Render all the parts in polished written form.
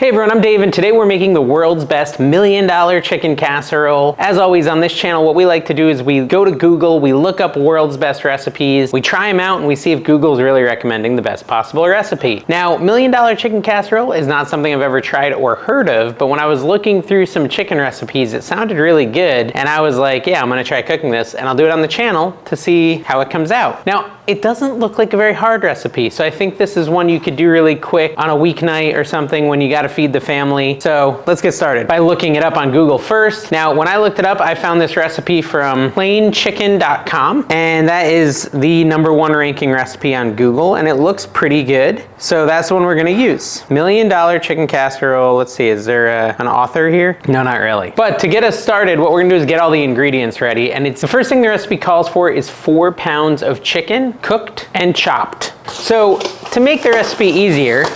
Hey everyone, I'm Dave and today we're making the world's best $1 million chicken casserole. As always on this channel, what we like to do is we go to Google, we look up world's best recipes, we try them out and we see if Google's really recommending the best possible recipe. Now, $1 million chicken casserole is not something I've ever tried or heard of, but when I was looking through some chicken recipes, it sounded really good and I was like, yeah, I'm gonna try cooking this and I'll do it on the channel to see how it comes out. Now, it doesn't look like a very hard recipe, so I think this is one you could do really quick on a weeknight or something when you gotta feed the family. So let's get started by looking it up on Google first. Now, when I looked it up, I found this recipe from plainchicken.com, and that is the #1 ranking recipe on Google, and it looks pretty good. So that's the one we're gonna use. $1 million chicken casserole. Let's see, is there an author here? No, not really. But to get us started, what we're gonna do is get all the ingredients ready, and it's the first thing the recipe calls for is 4 pounds of chicken, cooked and chopped. So to make the recipe easier,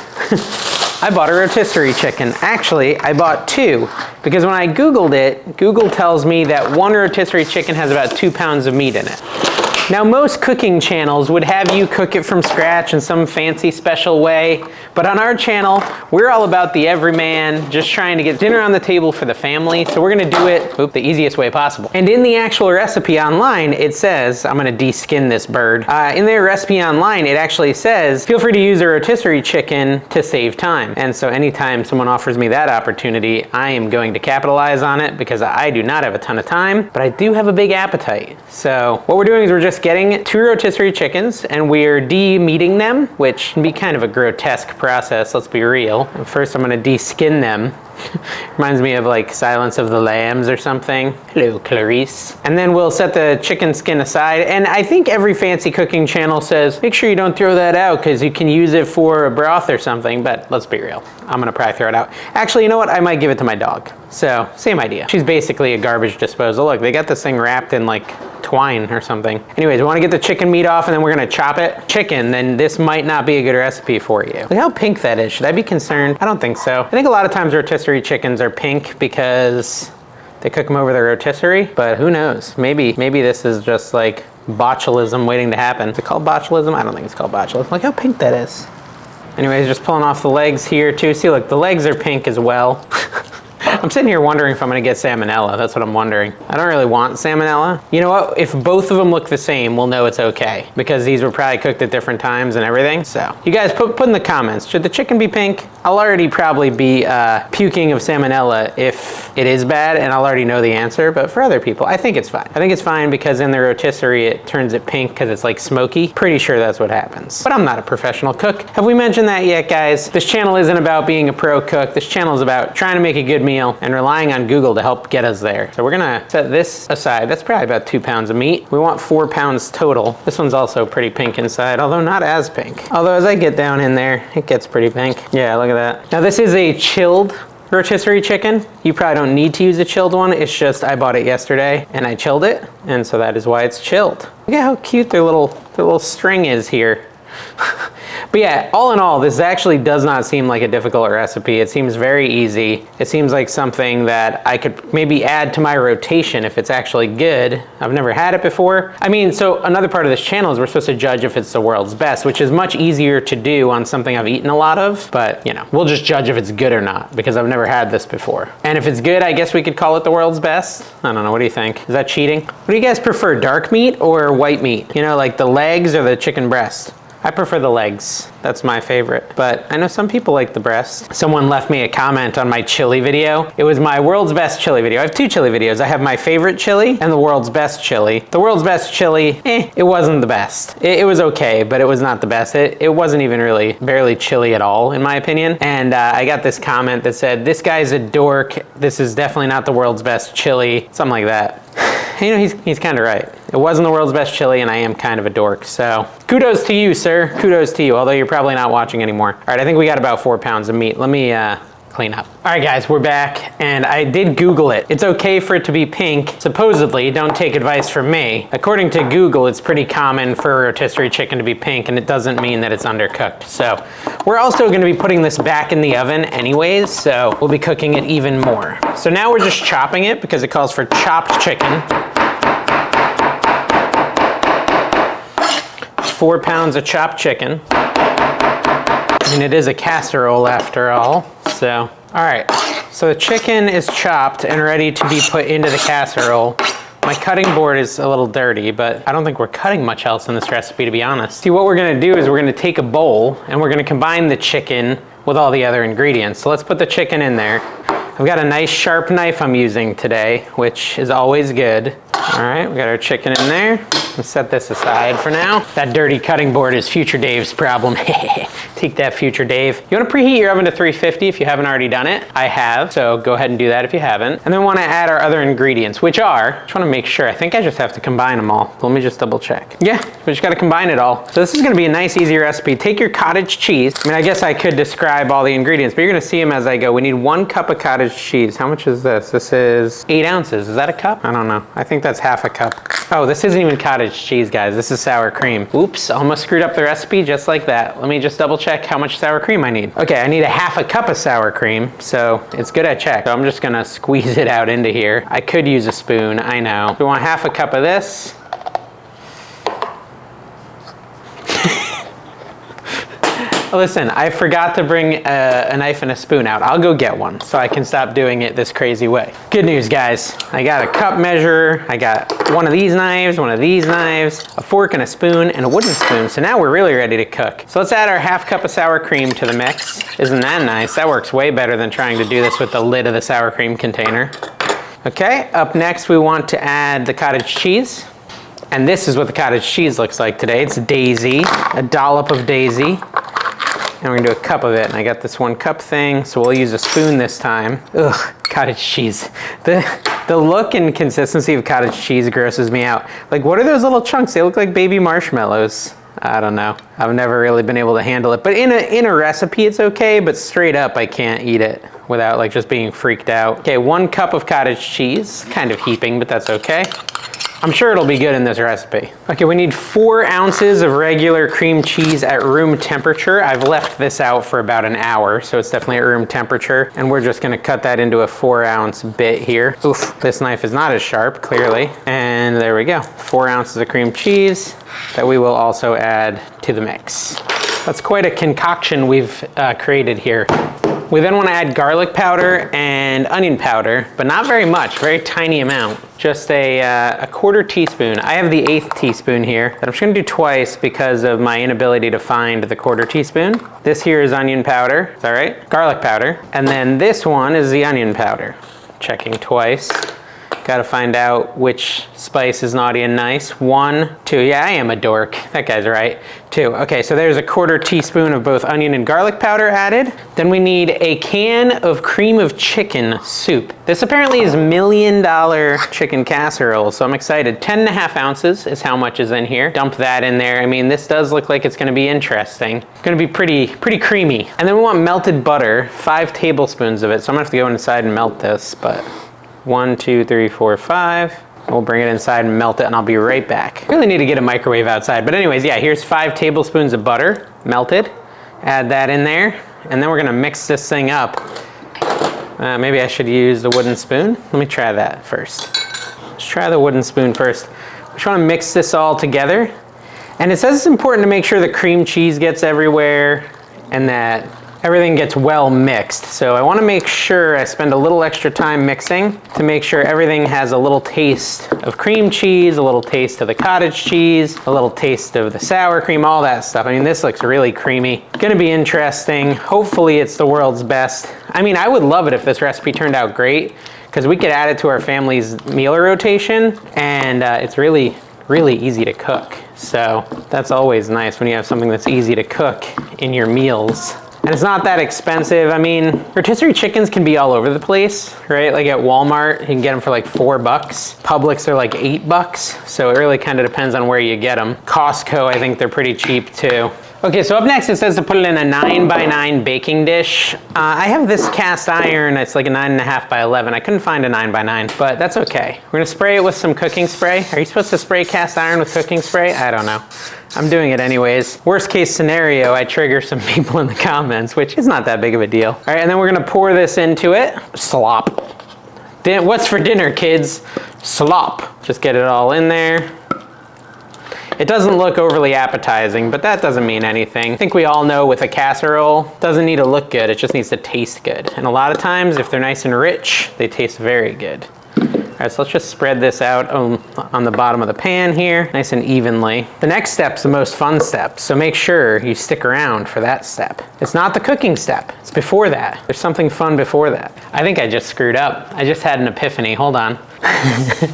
I bought a rotisserie chicken. Actually, I bought 2 because when I Googled it, Google tells me that 1 rotisserie chicken has about 2 pounds of meat in it. Now, most cooking channels would have you cook it from scratch in some fancy special way, but on our channel, we're all about the everyman, just trying to get dinner on the table for the family, so we're gonna do it the easiest way possible. And in the actual recipe online, it says, I'm gonna de-skin this bird. In their recipe online, it actually says, feel free to use a rotisserie chicken to save time. And so anytime someone offers me that opportunity, I am going to capitalize on it because I do not have a ton of time, but I do have a big appetite. So what we're doing is we're just getting 2 rotisserie chickens and we're de-meating them, which can be kind of a grotesque process, let's be real. And first I'm gonna de-skin them. Reminds me of like Silence of the Lambs or something. Hello, Clarice. And then we'll set the chicken skin aside. And I think every fancy cooking channel says, make sure you don't throw that out because you can use it for a broth or something, but let's be real. I'm gonna probably throw it out. Actually, you know what? I might give it to my dog. So, same idea. She's basically a garbage disposal. Look, they got this thing wrapped in like twine or something. Anyways, we wanna get the chicken meat off and then we're gonna chop it. Chicken, then this might not be a good recipe for you. Look how pink that is. Should I be concerned? I don't think so. I think a lot of times rotisserie chickens are pink because they cook them over the rotisserie, but who knows? Maybe this is just like botulism waiting to happen. Is it called botulism? I don't think it's called botulism. Look how pink that is. Anyways, just pulling off the legs here too. See, look, the legs are pink as well. I'm sitting here wondering if I'm gonna get salmonella. That's what I'm wondering. I don't really want salmonella. You know what? If both of them look the same, we'll know it's okay because these were probably cooked at different times and everything. So you guys put in the comments, should the chicken be pink? I'll already probably be puking of salmonella if it is bad and I'll already know the answer, but for other people, I think it's fine. I think it's fine because in the rotisserie, it turns it pink because it's like smoky. Pretty sure that's what happens. But I'm not a professional cook. Have we mentioned that yet, guys? This channel isn't about being a pro cook. This channel is about trying to make a good meal and relying on Google to help get us there. So we're gonna set this aside. That's probably about 2 pounds of meat. We want 4 pounds total. This one's also pretty pink inside, although not as pink. Although as I get down in there, it gets pretty pink. Yeah, look at that. Now this is a chilled rotisserie chicken. You probably don't need to use a chilled one. It's just I bought it yesterday and I chilled it, and so that is why it's chilled. Look at how cute their little string is here. But yeah, all in all, this actually does not seem like a difficult recipe. It seems very easy. It seems like something that I could maybe add to my rotation if it's actually good. I've never had it before. I mean, so another part of this channel is we're supposed to judge if it's the world's best, which is much easier to do on something I've eaten a lot of, but you know, we'll just judge if it's good or not because I've never had this before. And if it's good, I guess we could call it the world's best. I don't know, what do you think? Is that cheating? What do you guys prefer, dark meat or white meat? You know, like the legs or the chicken breast? I prefer the legs. That's my favorite. But I know some people like the breast. Someone left me a comment on my chili video. It was my world's best chili video. I have 2 chili videos. I have my favorite chili and the world's best chili. The world's best chili, it wasn't the best. It was okay, but it was not the best. It wasn't even really, barely chili at all, in my opinion. And I got this comment that said, this guy's a dork. This is definitely not the world's best chili. Something like that. You know, he's kind of right. It wasn't the world's best chili and I am kind of a dork, so kudos to you, sir. Kudos to you, although you're probably not watching anymore. All right, I think we got about 4 pounds of meat. Let me clean up. All right, guys, we're back and I did Google it. It's okay for it to be pink, supposedly. Don't take advice from me. According to Google, it's pretty common for a rotisserie chicken to be pink and it doesn't mean that it's undercooked. So we're also gonna be putting this back in the oven anyways, so we'll be cooking it even more. So now we're just chopping it because it calls for chopped chicken. 4 pounds of chopped chicken. And it is a casserole after all, so. All right, so the chicken is chopped and ready to be put into the casserole. My cutting board is a little dirty, but I don't think we're cutting much else in this recipe, to be honest. See, what we're gonna do is we're gonna take a bowl and we're gonna combine the chicken with all the other ingredients. So let's put the chicken in there. I've got a nice sharp knife I'm using today, which is always good. All right, we got our chicken in there. Let's set this aside for now. That dirty cutting board is future Dave's problem. Take that, future Dave. You wanna preheat your oven to 350 if you haven't already done it. I have, so go ahead and do that if you haven't. And then we wanna add our other ingredients, which are, just wanna make sure, I think I just have to combine them all. Let me just double check. Yeah, we just gotta combine it all. So this is gonna be a nice, easy recipe. Take your cottage cheese. I mean, I guess I could describe all the ingredients, but you're gonna see them as I go. We need 1 cup of cottage cheese. How much is this? This is 8 ounces. Is that a cup? I don't know. I think that's half a cup. Oh, this isn't even cottage cheese, guys. This is sour cream. Oops, almost screwed up the recipe just like that. Let me just double check how much sour cream I need. Okay, I need a half a cup of sour cream, so it's good I checked. So I'm just gonna squeeze it out into here. I could use a spoon, I know. We want half a cup of this. Listen, I forgot to bring a knife and a spoon out. I'll go get one so I can stop doing it this crazy way. Good news, guys. I got a cup measure. I got one of these knives, one of these knives, a fork and a spoon, and a wooden spoon. So now we're really ready to cook. So let's add our half cup of sour cream to the mix. Isn't that nice? That works way better than trying to do this with the lid of the sour cream container. Okay, up next we want to add the cottage cheese. And this is what the cottage cheese looks like today. It's Daisy, a dollop of Daisy. And we're gonna do a cup of it, and I got this 1 cup thing, so we'll use a spoon this time. Ugh, cottage cheese. The look and consistency of cottage cheese grosses me out. Like, what are those little chunks? They look like baby marshmallows. I don't know. I've never really been able to handle it. But in a recipe, it's okay, but straight up, I can't eat it without like just being freaked out. Okay, 1 cup of cottage cheese. Kind of heaping, but that's okay. I'm sure it'll be good in this recipe. Okay, we need 4 ounces of regular cream cheese at room temperature. I've left this out for about an hour, so it's definitely at room temperature. And we're just gonna cut that into a 4-ounce bit here. Oof, this knife is not as sharp, clearly. And there we go, 4 ounces of cream cheese that we will also add to the mix. That's quite a concoction we've created here. We then want to add garlic powder and onion powder, but not very much, very tiny amount. Just a 1/4 teaspoon. I have the 1/8 teaspoon here that I'm just gonna do twice because of my inability to find the 1/4 teaspoon. This here is onion powder, is that right? Garlic powder. And then this one is the onion powder. Checking twice. Gotta find out which spice is naughty and nice. 1, 2, yeah, I am a dork. That guy's right. 2, okay, so there's a 1/4 teaspoon of both onion and garlic powder added. Then we need a can of cream of chicken soup. This apparently is $1 million chicken casserole, so I'm excited. 10.5 ounces is how much is in here. Dump that in there. I mean, this does look like it's gonna be interesting. It's gonna be pretty creamy. And then we want melted butter, 5 tablespoons of it. So I'm gonna have to go inside and melt this, but 1, 2, 3, 4, 5. We'll bring it inside and melt it, and I'll be right back. Really need to get a microwave outside. But anyways, yeah, here's 5 tablespoons of butter, melted. Add that in there, and then we're gonna mix this thing up. Maybe I should use the wooden spoon. Let me try that first. Let's try the wooden spoon first. I just wanna mix this all together. And it says it's important to make sure the cream cheese gets everywhere and that everything gets well mixed. So I want to make sure I spend a little extra time mixing to make sure everything has a little taste of cream cheese, a little taste of the cottage cheese, a little taste of the sour cream, all that stuff. I mean, this looks really creamy. Gonna be interesting. Hopefully it's the world's best. I mean, I would love it if this recipe turned out great because we could add it to our family's meal rotation, and it's really easy to cook. So that's always nice when you have something that's easy to cook in your meals. And it's not that expensive. I mean, rotisserie chickens can be all over the place, right? Like at Walmart, you can get them for like $4. Publix are like $8. So it really kind of depends on where you get them. Costco, I think they're pretty cheap too. Okay, so up next it says to put it in a 9x9 baking dish. I have this cast iron, it's like a 9.5 by 11. I couldn't find a 9x9, but that's okay. We're gonna spray it with some cooking spray. Are you supposed to spray cast iron with cooking spray? I don't know. I'm doing it anyways. Worst case scenario, I trigger some people in the comments, which is not that big of a deal. All right, and then we're gonna pour this into it. Slop. What's for dinner, kids? Slop. Just get it all in there. It doesn't look overly appetizing, but that doesn't mean anything. I think we all know with a casserole, it doesn't need to look good, it just needs to taste good. And a lot of times, if they're nice and rich, they taste very good. All right, so let's just spread this out on the bottom of the pan here, nice and evenly. The next step's the most fun step, so make sure you stick around for that step. It's not the cooking step, it's before that. There's something fun before that. I think I just screwed up. I just had an epiphany, hold on.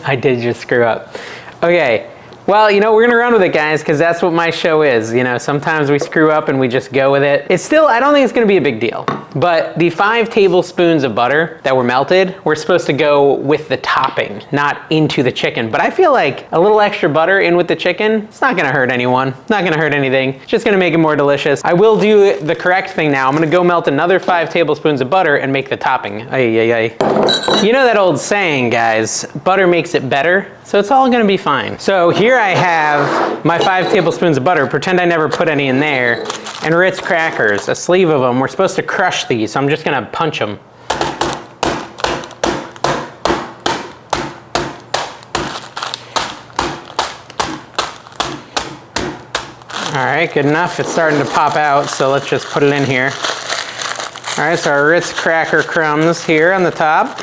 I did just screw up. Okay. Well, you know, we're gonna run with it, guys, because that's what my show is. You know, sometimes we screw up and we just go with it. It's still, I don't think it's gonna be a big deal. But the 5 tablespoons of butter that were melted, we're supposed to go with the topping, not into the chicken. But I feel like a little extra butter in with the chicken, it's not gonna hurt anyone, not gonna hurt anything. It's just gonna make it more delicious. I will do the correct thing now. I'm gonna go melt another 5 tablespoons of butter and make the topping. Ay, ay, ay. You know that old saying, guys, butter makes it better. So it's all gonna be fine. So here I have my 5 tablespoons of butter, pretend I never put any in there, and Ritz crackers, a sleeve of them. We're supposed to crush these, so I'm just gonna punch them. All right, good enough. It's starting to pop out, so let's just put it in here. All right, so our Ritz cracker crumbs here on the top.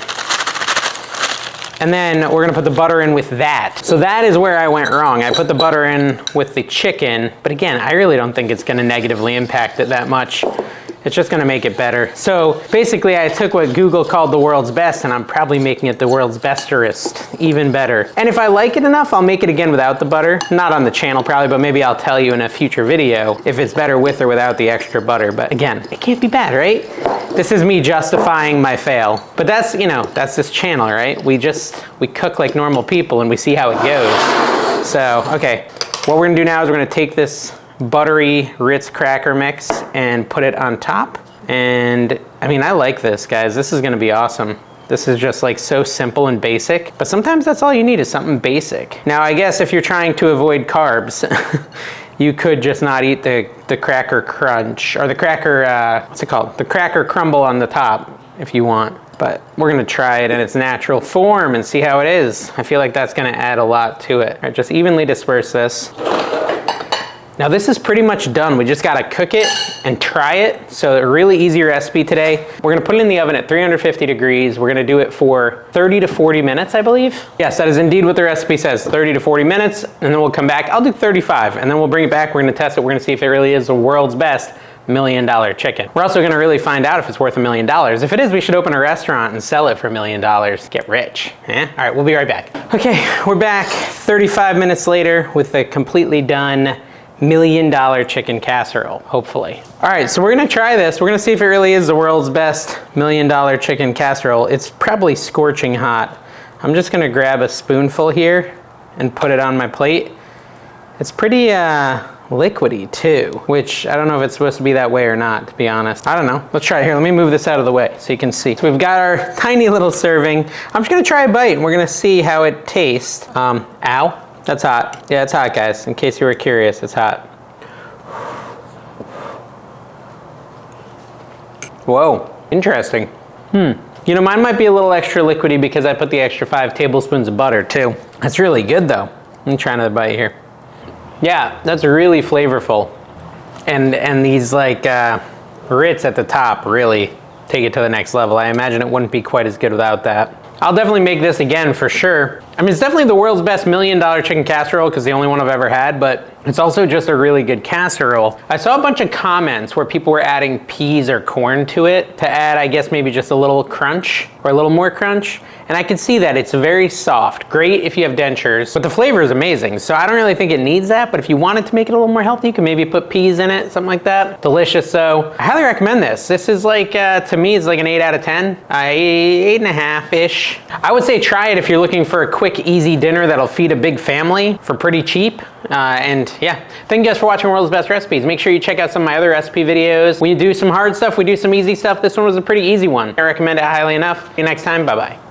And then we're gonna put the butter in with that. So that is where I went wrong. I put the butter in with the chicken, but again, I really don't think it's gonna negatively impact it that much. It's just gonna make it better. So basically I took what Google called the world's best and I'm probably making it the world's besterest, even better. And if I like it enough, I'll make it again without the butter. Not on the channel probably, but maybe I'll tell you in a future video if it's better with or without the extra butter. But again, it can't be bad, right? This is me justifying my fail. But that's, you know, that's this channel, right? We cook like normal people and we see how it goes. So, okay, what we're gonna do now is we're gonna take this buttery Ritz cracker mix and put it on top. And I mean, I like this, guys. This is gonna be awesome. This is just like so simple and basic, but sometimes that's all you need is something basic. Now, I guess if you're trying to avoid carbs, you could just not eat the cracker crunch, or the cracker, what's it called? The cracker crumble on the top if you want. But we're gonna try it in its natural form and see how it is. I feel like that's gonna add a lot to it. All right, just evenly disperse this. Now this is pretty much done. We just gotta cook it and try it. So a really easy recipe today. We're gonna put it in the oven at 350 degrees. We're gonna do it for 30 to 40 minutes, I believe. Yes, that is indeed what the recipe says, 30 to 40 minutes, and then we'll come back. I'll do 35, and then we'll bring it back. We're gonna test it. We're gonna see if it really is the world's best $1 million chicken. We're also gonna really find out if it's worth $1 million. If it is, we should open a restaurant and sell it for $1 million. Get rich, eh? All right, we'll be right back. Okay, we're back 35 minutes later with a completely done $1 million chicken casserole, hopefully. All right, so we're gonna try this. We're gonna see if it really is the world's best $1 million chicken casserole. It's probably scorching hot. I'm just gonna grab a spoonful here and put it on my plate. It's pretty liquidy too, which I don't know if it's supposed to be that way or not, to be honest. I don't know. Let's try it here. Let me move this out of the way so you can see. So we've got our tiny little serving. I'm just gonna try a bite and we're gonna see how it tastes. Ow. That's hot. Yeah, it's hot, guys. In case you were curious, it's hot. Whoa, interesting. You know, mine might be a little extra liquidy because I put the extra 5 tablespoons of butter too. That's really good though. Let me try another bite here. Yeah, that's really flavorful. And these like Ritz at the top really take it to the next level. I imagine it wouldn't be quite as good without that. I'll definitely make this again for sure. I mean, it's definitely the world's best $1 million chicken casserole because the only one I've ever had, but it's also just a really good casserole. I saw a bunch of comments where people were adding peas or corn to it to add, I guess, maybe just a little crunch or a little more crunch. And I can see that it's very soft. Great if you have dentures, but the flavor is amazing. So I don't really think it needs that, but if you wanted to make it a little more healthy, you can maybe put peas in it, something like that. Delicious, so I highly recommend this. This is like, to me, it's like an 8 out of 10. 8.5-ish. I would say try it if you're looking for a quick, easy dinner that'll feed a big family for pretty cheap. And yeah, thank you guys for watching World's Best Recipes. Make sure you check out some of my other recipe videos. We do some hard stuff, we do some easy stuff. This one was a pretty easy one. I recommend it highly enough. See you next time, bye-bye.